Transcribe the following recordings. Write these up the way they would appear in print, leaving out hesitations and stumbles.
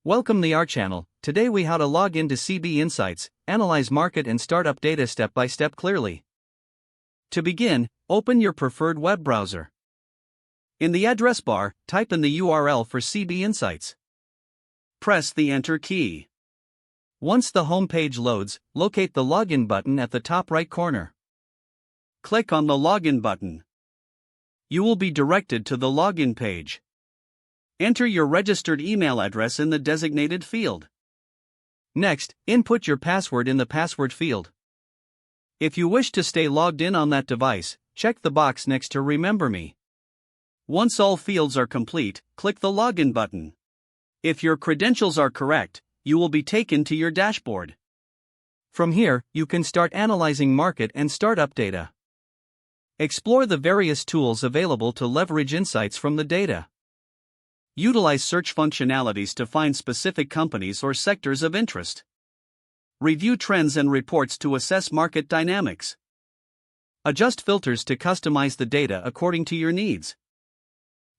Welcome to our channel. Today we how to log into CB Insights, analyze market and startup data step by step clearly. To begin, open your preferred web browser. In the address bar, type in the URL for CB Insights. Press the Enter key. Once the home page loads, locate the Login button at the top right corner. Click on the Login button. You will be directed to the login page. Enter your registered email address in the designated field. Next, input your password in the password field. If you wish to stay logged in on that device, check the box next to Remember Me. Once all fields are complete, click the Login button. If your credentials are correct, you will be taken to your dashboard. From here, you can start analyzing market and startup data. Explore the various tools available to leverage insights from the data. Utilize search functionalities to find specific companies or sectors of interest. Review trends and reports to assess market dynamics. Adjust filters to customize the data according to your needs.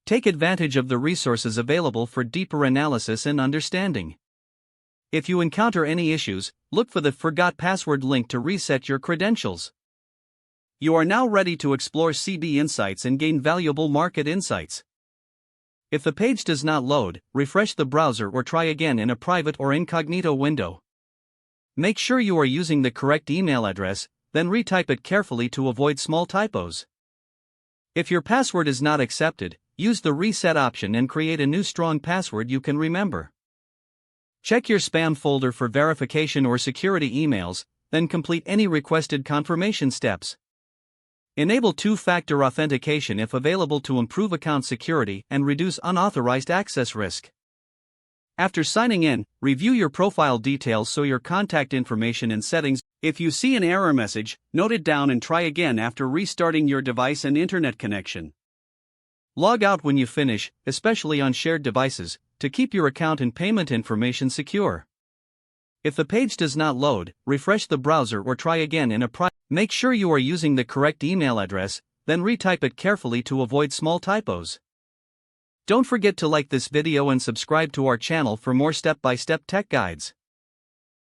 Take advantage of the resources available for deeper analysis and understanding. If you encounter any issues, look for the Forgot Password link to reset your credentials. You are now ready to explore CB Insights and gain valuable market insights. If the page does not load, refresh the browser or try again in a private or incognito window. Make sure you are using the correct email address, then retype it carefully to avoid small typos. If your password is not accepted, use the reset option and create a new strong password you can remember. Check your spam folder for verification or security emails, then complete any requested confirmation steps. Enable two-factor authentication if available to improve account security and reduce unauthorized access risk. After signing in, review your profile details so your contact information and settings. If you see an error message, note it down and try again after restarting your device and internet connection. Log out when you finish, especially on shared devices, to keep your account and payment information secure. If the page does not load, refresh the browser or try again in a private. Make sure you are using the correct email address, then retype it carefully to avoid small typos. Don't forget to like this video and subscribe to our channel for more step-by-step tech guides.